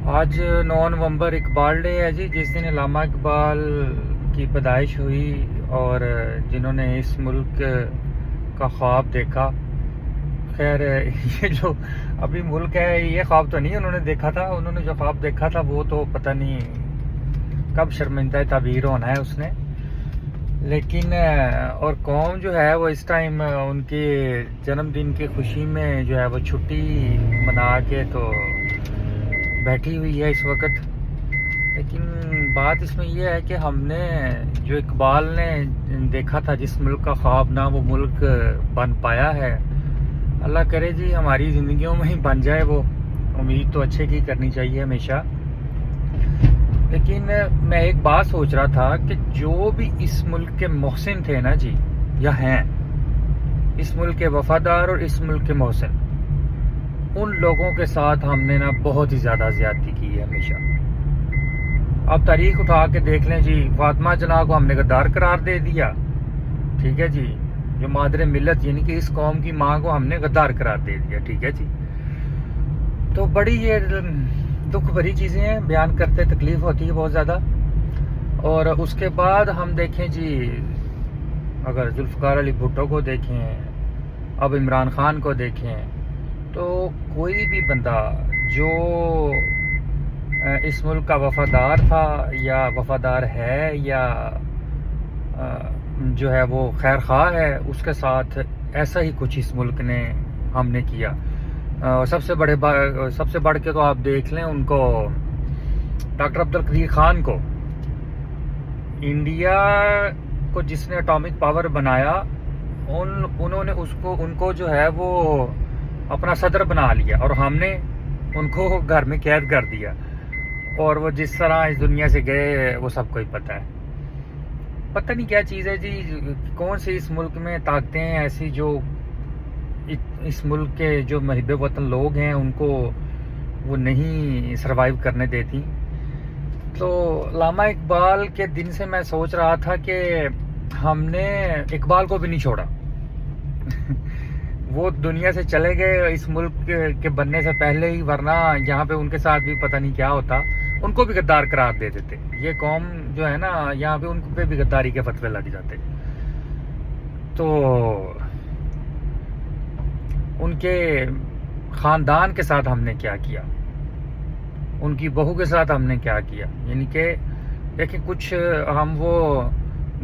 آج 9 نومبر اقبال ڈے ہے جی، جس دن علامہ اقبال کی پیدائش ہوئی اور جنہوں نے اس ملک کا خواب دیکھا. خیر یہ جو ابھی ملک ہے یہ خواب تو نہیں انہوں نے دیکھا تھا. انہوں نے جو خواب دیکھا تھا وہ تو پتہ نہیں کب شرمندہ تعبیر ہونا ہے اس نے. لیکن اور قوم جو ہے وہ اس ٹائم ان کے جنم دن کی خوشی میں جو ہے وہ چھٹی منا کے تو بیٹھی ہوئی ہے اس وقت. لیکن بات اس میں یہ ہے کہ ہم نے جو اقبال نے دیکھا تھا جس ملک کا خواب نہ وہ ملک بن پایا ہے. اللہ کرے جی ہماری زندگیوں میں ہی بن جائے وہ. امید تو اچھے کی کرنی چاہیے ہمیشہ. لیکن میں ایک بات سوچ رہا تھا کہ جو بھی اس ملک کے محسن تھے نا جی یا ہیں اس ملک کے وفادار اور اس ملک کے محسن، ان لوگوں کے ساتھ ہم نے نا بہت ہی زیادہ زیادتی کی ہے ہمیشہ. اب تاریخ اٹھا کے دیکھ لیں جی، فاطمہ جناح کو ہم نے غدار قرار دے دیا. ٹھیک ہے جی، جو مادر ملت یعنی کہ اس قوم کی ماں کو ہم نے غدار قرار دے دیا. ٹھیک ہے جی، تو بڑی یہ دکھ بھری چیزیں ہیں، بیان کرتے تکلیف ہوتی ہے بہت زیادہ. اور اس کے بعد ہم دیکھیں جی، اگر ذوالفقار علی بھٹو کو دیکھیں، اب عمران خان کو دیکھیں، تو کوئی بھی بندہ جو اس ملک کا وفادار تھا یا وفادار ہے یا جو ہے وہ خیر خواہ ہے، اس کے ساتھ ایسا ہی کچھ اس ملک نے ہم نے کیا. سب سے بڑھ کے تو آپ دیکھ لیں ان کو، ڈاکٹر عبدالقدیر خان کو، انڈیا کو جس نے اٹامک پاور بنایا، انہوں نے ان کو جو ہے وہ اپنا صدر بنا لیا اور ہم نے ان کو گھر میں قید کر دیا. اور وہ جس طرح اس دنیا سے گئے وہ سب کو ہی پتہ ہے. پتہ نہیں کیا چیز ہے جی، کون سی اس ملک میں طاقتیں ہیں ایسی جو اس ملک کے جو محب وطن لوگ ہیں ان کو وہ نہیں سروائیو کرنے دیتی. تو علامہ اقبال کے دن سے میں سوچ رہا تھا کہ ہم نے اقبال کو بھی نہیں چھوڑا. وہ دنیا سے چلے گئے اس ملک کے بننے سے پہلے ہی، ورنہ یہاں پہ ان کے ساتھ بھی پتہ نہیں کیا ہوتا. ان کو بھی غدار قرار دے دیتے. یہ قوم جو ہے نا یہاں پہ ان پہ بھی غداری کے فتوے لگ جاتے. تو ان کے خاندان کے ساتھ ہم نے کیا کیا، ان کی بہو کے ساتھ ہم نے کیا کیا. یعنی کہ دیکھیں، کچھ ہم وہ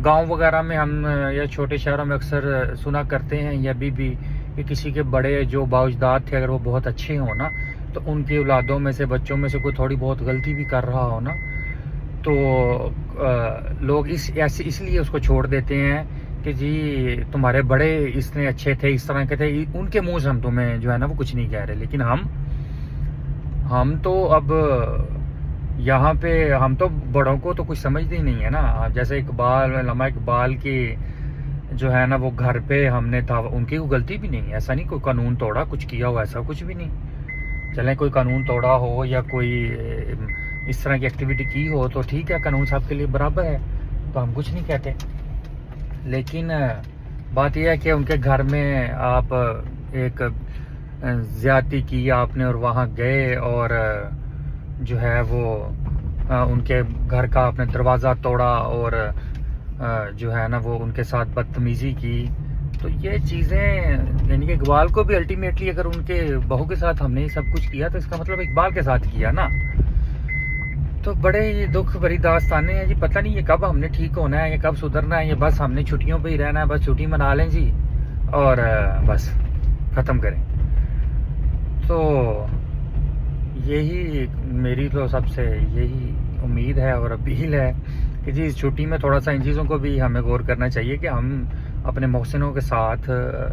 گاؤں وغیرہ میں ہم یا چھوٹے شہروں میں اکثر سنا کرتے ہیں یا بھی کہ کسی کے بڑے جو باوجداد تھے اگر وہ بہت اچھے ہوں نا تو ان کی اولادوں میں سے بچوں میں سے کوئی تھوڑی بہت غلطی بھی کر رہا ہو نا تو لوگ اس لیے اس کو چھوڑ دیتے ہیں کہ جی تمہارے بڑے اتنے اچھے تھے، اس طرح کے تھے، ان کے منہ سے ہم تمہیں جو ہے نا وہ کچھ نہیں کہہ رہے. لیکن ہم تو اب یہاں پہ ہم تو بڑوں کو تو کچھ سمجھتے ہی نہیں ہے نا. جیسے علامہ اقبال کی جو ہے نا وہ گھر پہ ہم نے تھا، ان کی کوئی غلطی بھی نہیں ہے. ایسا نہیں کوئی قانون توڑا کچھ کیا ہو، ایسا کچھ بھی نہیں. چلیں کوئی قانون توڑا ہو یا کوئی اس طرح کی ایکٹیویٹی کی ہو تو ٹھیک ہے، قانون سب کے لیے برابر ہے تو ہم کچھ نہیں کہتے. لیکن بات یہ ہے کہ ان کے گھر میں آپ ایک زیادتی کی آپ نے اور وہاں گئے اور جو ہے وہ ان کے گھر کا آپ نے دروازہ توڑا اور جو ہے نا وہ ان کے ساتھ بدتمیزی کی. تو یہ چیزیں یعنی کہ اقبال کو بھی الٹیمیٹلی اگر ان کے بہو کے ساتھ ہم نے یہ سب کچھ کیا تو اس کا مطلب اقبال کے ساتھ کیا نا. تو بڑے ہی دکھ بھری داستانیں ہیں جی. پتہ نہیں یہ کب ہم نے ٹھیک ہونا ہے، یہ کب سدھرنا ہے. یہ بس ہم نے چھٹیوں پہ ہی رہنا ہے، بس چھٹی منا لیں جی اور بس ختم کریں. تو یہی میری تو سب سے یہی امید ہے اور اپیل ہے کہ جی اس چھٹی میں تھوڑا سا ان چیزوں کو بھی ہمیں غور کرنا چاہیے کہ ہم اپنے محسنوں کے ساتھ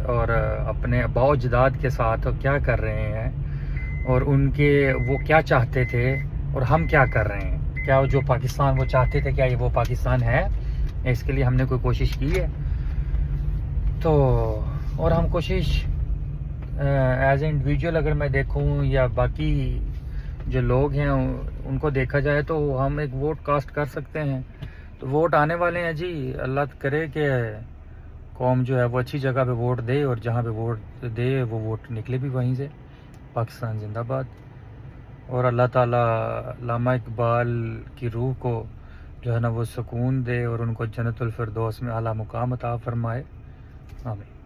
اور اپنے آباء و اجداد کے ساتھ کیا کر رہے ہیں اور ان کے وہ کیا چاہتے تھے اور ہم کیا کر رہے ہیں. کیا جو پاکستان وہ چاہتے تھے کیا یہ وہ پاکستان ہے؟ اس کے لیے ہم نے کوئی کوشش کی ہے؟ تو اور ہم کوشش ایز اے انڈیویجول اگر میں دیکھوں یا باقی جو لوگ ہیں ان کو دیکھا جائے تو ہم ایک ووٹ کاسٹ کر سکتے ہیں. تو ووٹ آنے والے ہیں جی. اللہ کرے کہ قوم جو ہے وہ اچھی جگہ پہ ووٹ دے اور جہاں پہ ووٹ دے وہ ووٹ نکلے بھی وہیں سے. پاکستان زندہ باد. اور اللہ تعالیٰ علامہ اقبال کی روح کو جو ہے نا وہ سکون دے اور ان کو جنت الفردوس میں اعلیٰ مقام عطا فرمائے، آمین۔